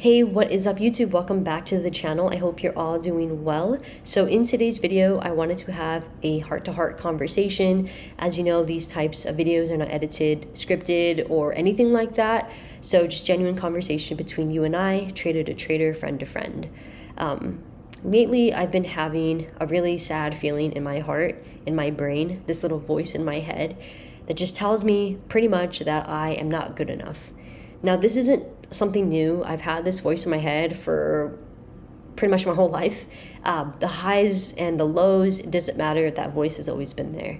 Hey, what is up YouTube? Welcome back to the channel. I hope you're all doing well. So in today's video, I wanted to have a heart-to-heart conversation. As you know, these types of videos are not edited, scripted, or anything like that. So just genuine conversation between you and I, trader to trader, friend to friend. Lately, I've been having a really sad feeling in my heart, in my brain, this little voice in my head that just tells me pretty much that I am not good enough. Now, this isn't something new. I've had this voice in my head for pretty much my whole life. The highs and the lows, it doesn't matter. That voice has always been there.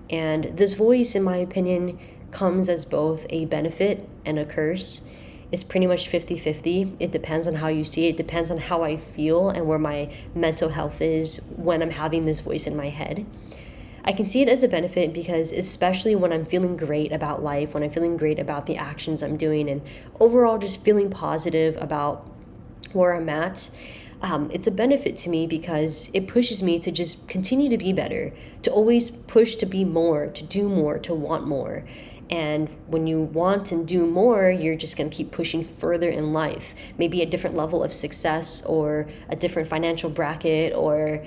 And this voice, in my opinion, comes as both a benefit and a curse. It's pretty much 50-50. It depends on how you see it. It depends on how I feel and where my mental health is when I'm having this voice in my head. I can see it as a benefit because especially when I'm feeling great about life, when I'm feeling great about the actions I'm doing, and overall just feeling positive about where I'm at, it's a benefit to me because it pushes me to just continue to be better, to always push to be more, to do more, to want more. And when you want and do more, you're just going to keep pushing further in life, maybe a different level of success or a different financial bracket or,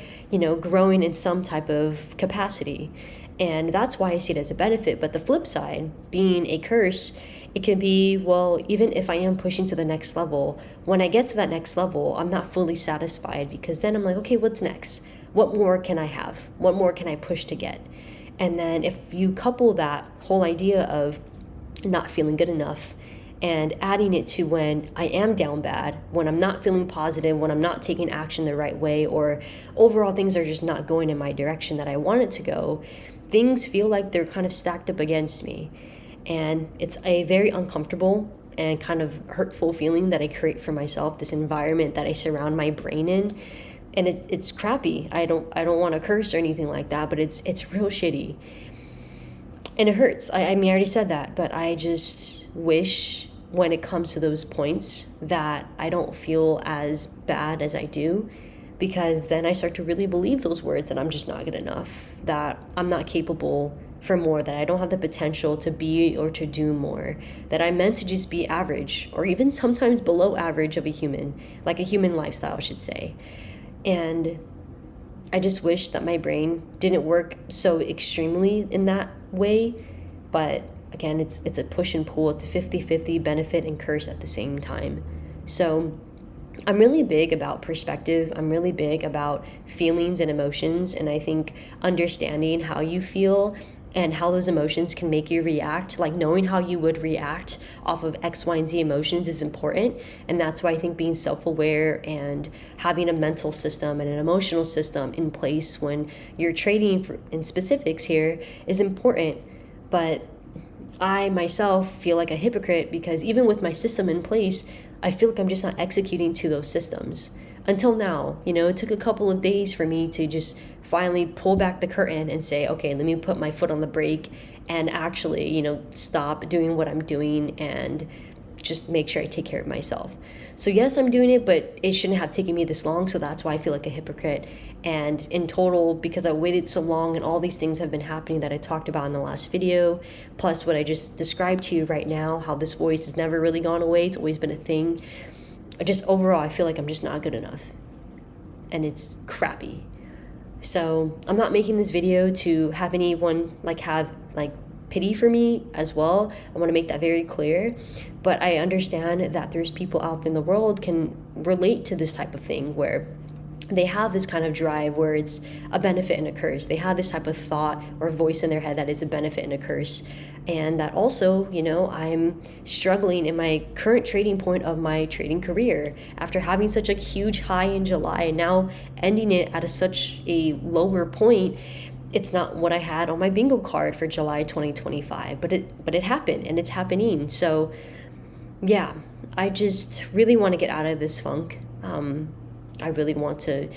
growing in some type of capacity. And that's why I see it as a benefit. But the flip side, being a curse, it can be, well, even if I am pushing to the next level, when I get to that next level, I'm not fully satisfied because then I'm like, okay, what's next? What more can I have? What more can I push to get? And then if you couple that whole idea of not feeling good enough and adding it to when I am down bad, when I'm not feeling positive, when I'm not taking action the right way, or overall things are just not going in my direction that I want it to go, things feel like they're kind of stacked up against me. And it's a very uncomfortable and kind of hurtful feeling that I create for myself, this environment that I surround my brain in. And it's crappy. I don't want to curse or anything like that, but it's real shitty. And it hurts. I mean, I already said that, but I just wish when it comes to those points that I don't feel as bad as I do, because then I start to really believe those words that I'm just not good enough, that I'm not capable for more, that I don't have the potential to be or to do more, that I'm meant to just be average or even sometimes below average of a human, like a human lifestyle, I should say. And I just wish that my brain didn't work so extremely in that way. But again, it's a push and pull. It's a 50-50 benefit and curse at the same time. So I'm really big about perspective. I'm really big about feelings and emotions. And I think understanding how you feel and how those emotions can make you react, like knowing how you would react off of X, Y, and Z emotions is important. And that's why I think being self-aware and having a mental system and an emotional system in place when you're trading in specifics here is important. But I myself feel like a hypocrite because even with my system in place, I feel like I'm just not executing to those systems. Until now, it took a couple of days for me to just finally pull back the curtain and say, okay, let me put my foot on the brake and actually, stop doing what I'm doing and just make sure I take care of myself. So yes, I'm doing it, but it shouldn't have taken me this long. So that's why I feel like a hypocrite. And in total, because I waited so long and all these things have been happening that I talked about in the last video, plus what I just described to you right now, how this voice has never really gone away. It's always been a thing. Just overall, I feel like I'm just not good enough. And it's crappy. So I'm not making this video to have anyone have pity for me as well. I want to make that very clear. But I understand that there's people out in the world can relate to this type of thing where they have this kind of drive where it's a benefit and a curse. They have this type of thought or voice in their head that is a benefit and a curse. And that also, I'm struggling in my current trading point of my trading career after having such a huge high in July and now ending it at such a lower point. It's not what I had on my bingo card for July 2025, but it happened and it's happening. So yeah, I just really want to get out of this funk. I really want to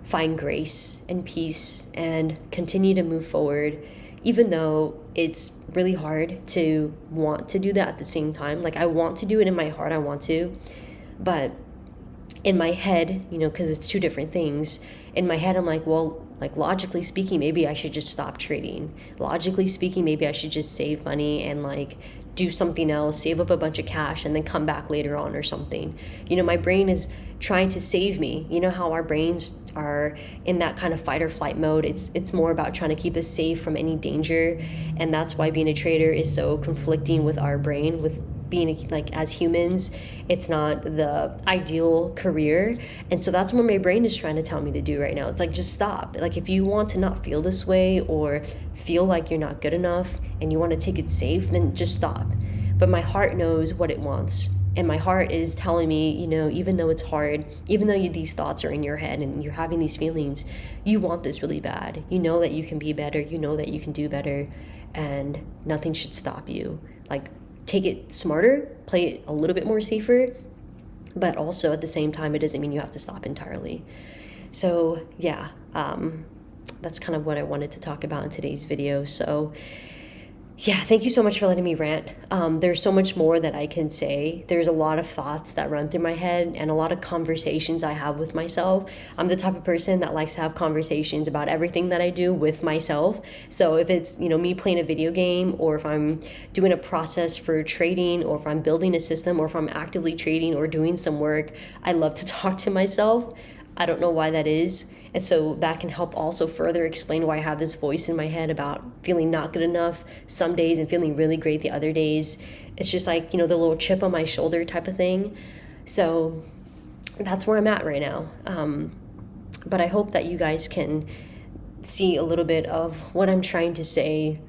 find grace and peace and continue to move forward, even though it's really hard to want to do that at the same time. I want to do it in my heart, I want to, but in my head, because it's two different things, in my head, I'm like, well, logically speaking, maybe I should just stop trading. Logically speaking, maybe I should just save money and do something else, save up a bunch of cash, and then come back later on or something. My brain is trying to save me. You know how our brains are in that kind of fight or flight mode. It's more about trying to keep us safe from any danger, and that's why being a trader is so conflicting with our brain. With being like, as humans, it's not the ideal career, and so that's what my brain is trying to tell me to do right now. It's like, just stop. Like, if you want to not feel this way or feel like you're not good enough and you want to take it safe, then just stop. But my heart knows what it wants, and my heart is telling me, even though it's hard, even though these thoughts are in your head and you're having these feelings, you want this really bad. You know that you can be better, you know that you can do better, and nothing should stop you. Like, take it smarter, play it a little bit more safer, but also at the same time, it doesn't mean you have to stop entirely. So yeah, that's kind of what I wanted to talk about in today's video. So yeah, thank you so much for letting me rant. There's so much more that I can say. There's a lot of thoughts that run through my head and a lot of conversations I have with myself. I'm the type of person that likes to have conversations about everything that I do with myself. So if it's, me playing a video game, or if I'm doing a process for trading, or if I'm building a system, or if I'm actively trading or doing some work, I love to talk to myself. I don't know why that is. And so that can help also further explain why I have this voice in my head about feeling not good enough some days and feeling really great the other days. It's just like, the little chip on my shoulder type of thing. So that's where I'm at right now. But I hope that you guys can see a little bit of what I'm trying to say,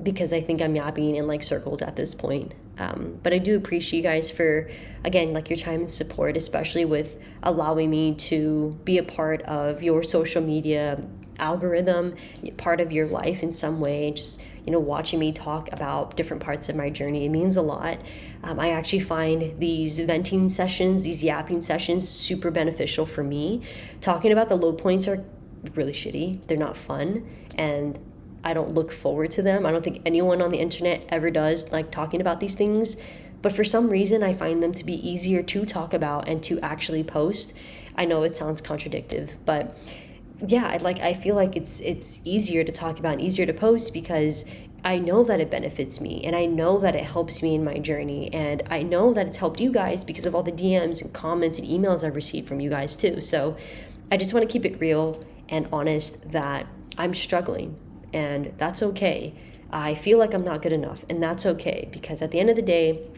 because I think I'm yapping in like circles at this point. But I do appreciate you guys for, again, like your time and support, especially with allowing me to be a part of your social media algorithm, part of your life in some way. Just, watching me talk about different parts of my journey, it means a lot. I actually find these venting sessions, these yapping sessions, super beneficial for me. Talking about the low points are really shitty. They're not fun, and I don't look forward to them. I don't think anyone on the internet ever does, like talking about these things. But for some reason, I find them to be easier to talk about and to actually post. I know it sounds contradictive, but yeah, I feel like it's easier to talk about and easier to post, because I know that it benefits me, and I know that it helps me in my journey, and I know that it's helped you guys because of all the DMs and comments and emails I've received from you guys too. So I just want to keep it real and honest that I'm struggling. And that's okay. I feel like I'm not good enough, and that's okay, because at the end of the day,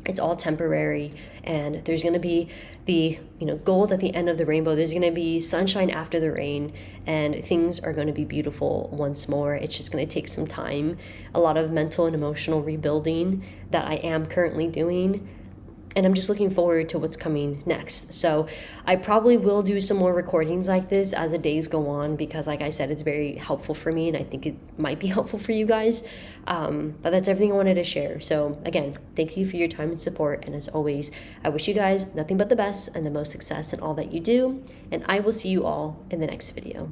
it's all temporary, and there's going to be the gold at the end of the rainbow. There's going to be sunshine after the rain, and things are going to be beautiful once more. It's just going to take some time, a lot of mental and emotional rebuilding that I am currently doing. And I'm just looking forward to what's coming next. So I probably will do some more recordings like this as the days go on, because like I said, it's very helpful for me, and I think it might be helpful for you guys. But that's everything I wanted to share. So again, thank you for your time and support. And as always, I wish you guys nothing but the best and the most success in all that you do. And I will see you all in the next video.